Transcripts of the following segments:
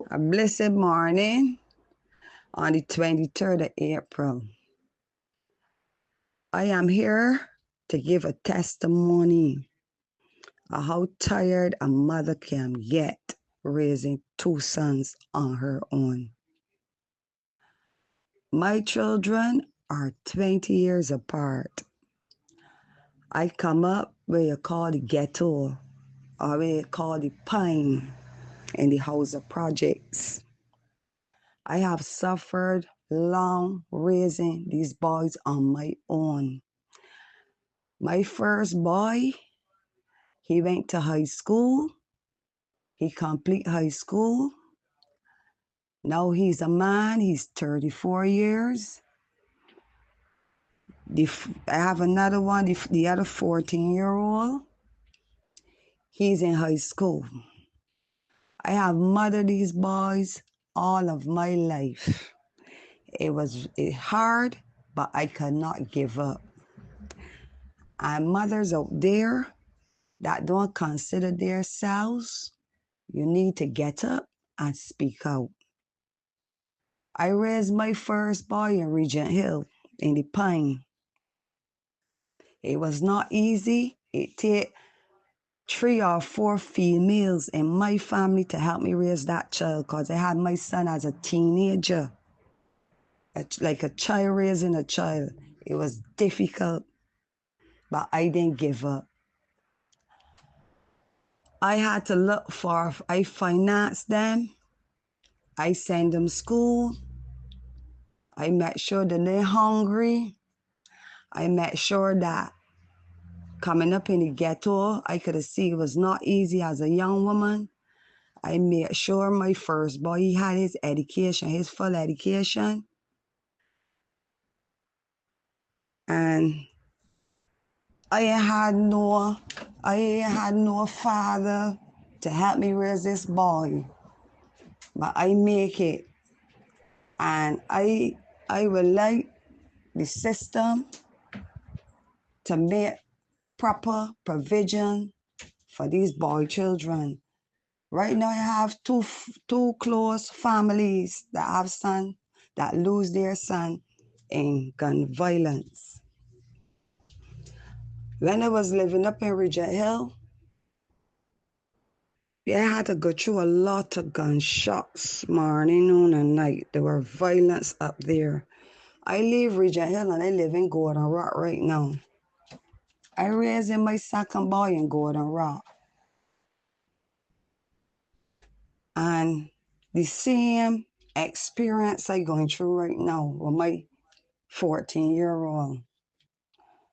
A blessed morning on the 23rd of April. I am here to give a testimony of how tired a mother can get raising two sons on her own. My children are 20 years apart. I come up where you call the ghetto or where you call the pine in the house of projects. I have suffered long raising these boys on my own. My first boy, he went to high school. He complete high school. Now he's a man. He's 34 years. I have another one, the other 14-year-old. He's in high school. I have mothered these boys all of my life. It was hard, but I could not give up. And mothers out there that don't consider themselves, you need to get up and speak out. I raised my first boy in Regent Hill in the Pine. It was not easy. It took 3 or 4 females in my family to help me raise that child because I had my son as a teenager, like a child raising a child. It was difficult, but I didn't give up. I had to look for, I financed them. I send them school. I make sure that they're hungry. I make sure that coming up in the ghetto, I could see it was not easy as a young woman. I made sure my first boy, he had his education, his full education. And I ain't had no father to help me raise this boy. But I make it. And I would like the system to make proper provision for these boy children. Right now I have two close families that have sons that lose their son in gun violence. When I was living up in Regent Hill, I had to go through a lot of gunshots morning, noon, and night. There were violence up there. I leave Regent Hill and I live in Golden Rock right now. I raised my second boy in Golden Rock. And the same experience I'm going through right now with my 14-year-old.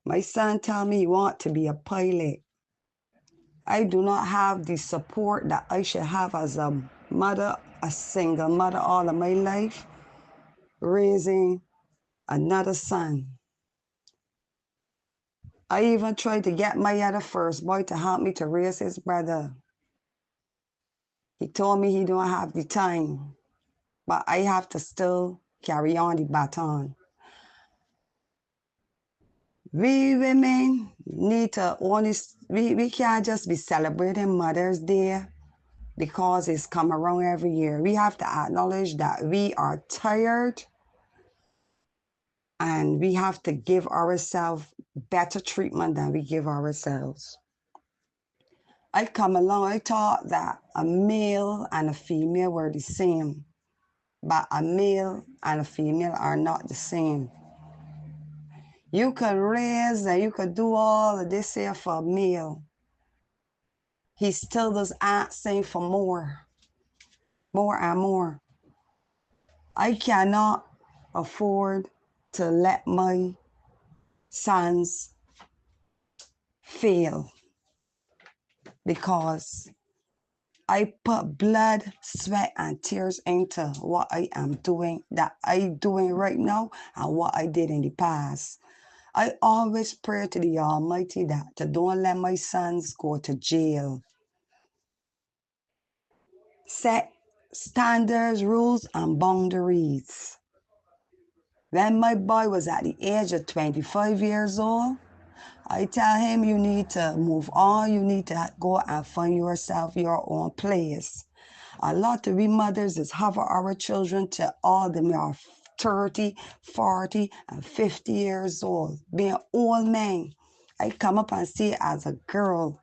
My son told me he wants to be a pilot. I do not have the support that I should have as a mother, a single mother all of my life, raising another son. I even tried to get my other first boy to help me to raise his brother. He told me he don't have the time, but I have to still carry on the baton. We women need to we can't just be celebrating Mother's Day because it's come around every year. We have to acknowledge that we are tired and we have to give ourselves better treatment than we give ourselves. I come along, I thought that a male and a female were the same, but a male and a female are not the same. You could raise and you could do all of this here for a male. He still does asking for more and more. I cannot afford to let my sons fail because I put blood, sweat, and tears into what I am doing, that I'm doing right now, and what I did in the past. I always pray to the Almighty that to don't let my sons go to jail. Set standards, rules, and boundaries. When my boy was at the age of 25 years old, I tell him you need to move on, you need to go and find yourself your own place. A lot of we mothers is have our children to all them are 30, 40, and 50 years old, being old men. I come up and see it as a girl.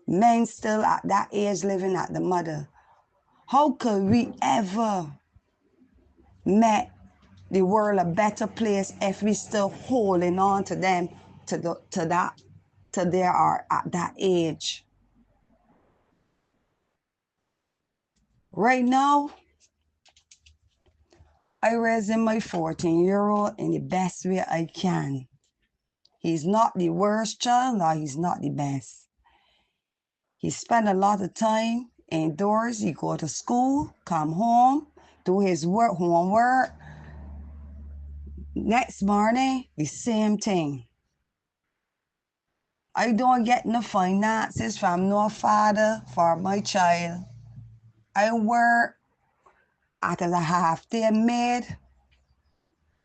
Men still at that age living at the mother. How could we ever make the world a better place if we still holding on to them till they are at that age? Right now, I raising my 14-year-old in the best way I can. He's not the worst child, nor he's not the best. He spend a lot of time indoors. He go to school, come home, do his homework. Next morning, the same thing. I don't get no finances from no father for my child. I work at a half-day maid,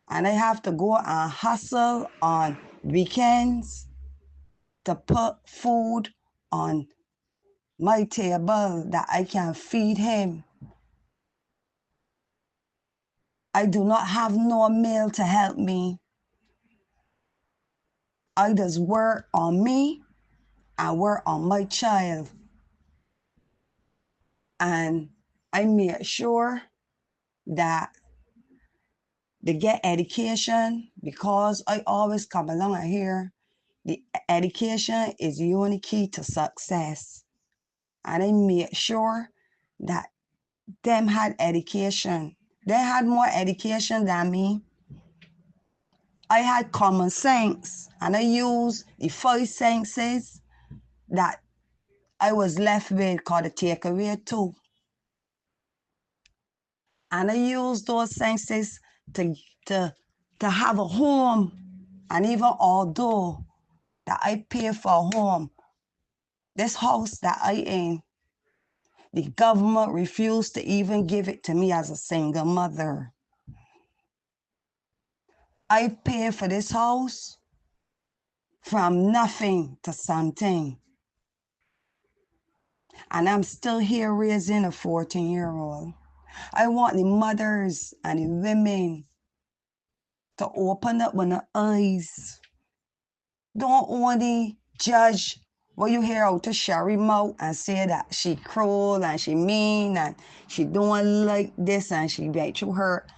and I have to go and hustle on weekends to put food on my table that I can feed him. I do not have no meal to help me. I just work on me and work on my child. And I make sure that they get education, because I always come along and hear the education is the only key to success. And I make sure that them had education. They had more education than me. I had common sense, and I used the 5 senses that I was left with called the takeaway too. And I used those senses to have a home. And even although that I pay for a home, this house that I in, the government refused to even give it to me as a single mother. I pay for this house from nothing to something. And I'm still here raising a 14-year-old. I want the mothers and the women to open up their eyes. Don't only judge what you hear out of Sherry mouth and say that she cruel and she mean and she don't like this and she make you hurt.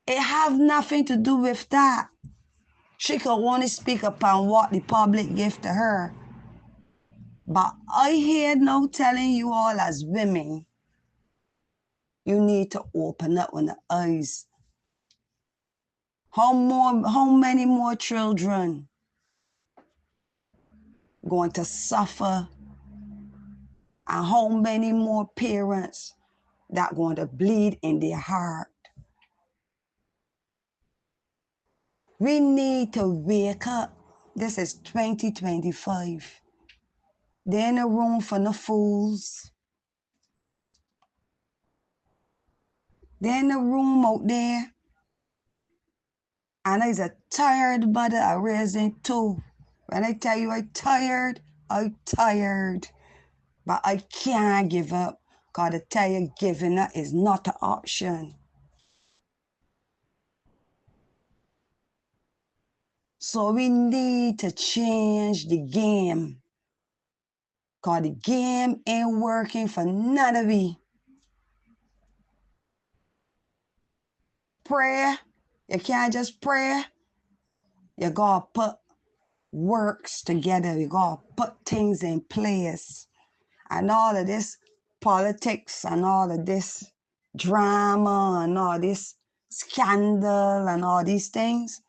It have nothing to do with that. She could only speak upon what the public give to her. But I hear now telling you all as women, you need to open up on the eyes. How many more children going to suffer, and how many more parents that going to bleed in their heart? We need to wake up. This is 2025. There ain't no room for no fools. There ain't no room out there. And I's a tired mother of raising two. When I tell you I'm tired, I'm tired. But I can't give up, because I tell you, giving up is not an option. So we need to change the game, because the game ain't working for none of we. Prayer, you can't just pray. You gotta put works together. You gotta put things in place. And all of this politics and all of this drama and all this scandal and all these things,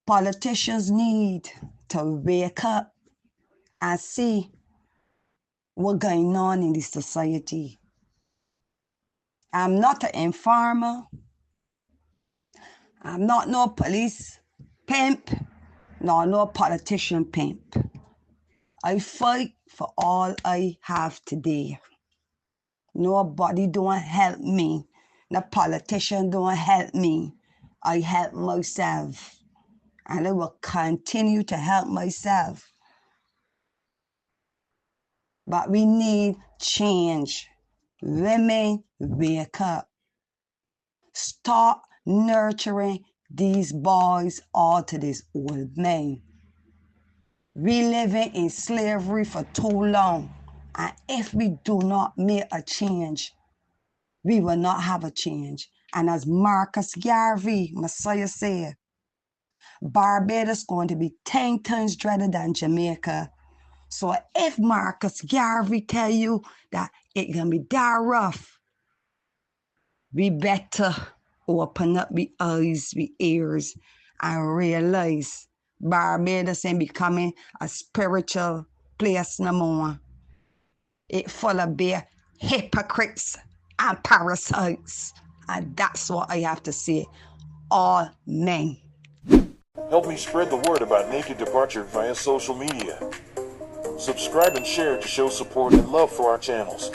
politicians need to wake up and see what's going on in this society. I'm not an informer. I'm not no police pimp, nor no politician pimp. I fight for all I have today. Nobody don't help me. No politician don't help me. I help myself. And I will continue to help myself. But we need change. Women, wake up. Start nurturing these boys all to this old man. We living in slavery for too long, and if we do not make a change, we will not have a change. And as Marcus Garvey, Messiah said, Barbados going to be 10 times dreaded than Jamaica. So if Marcus Garvey tell you that it can be that rough, we better open up the eyes, the ears, and realize Barbados ain't becoming a spiritual place no more. It full of bare hypocrites and parasites. And that's what I have to say. All men. Help me spread the word about Naked Departure via social media. Subscribe and share to show support and love for our channels.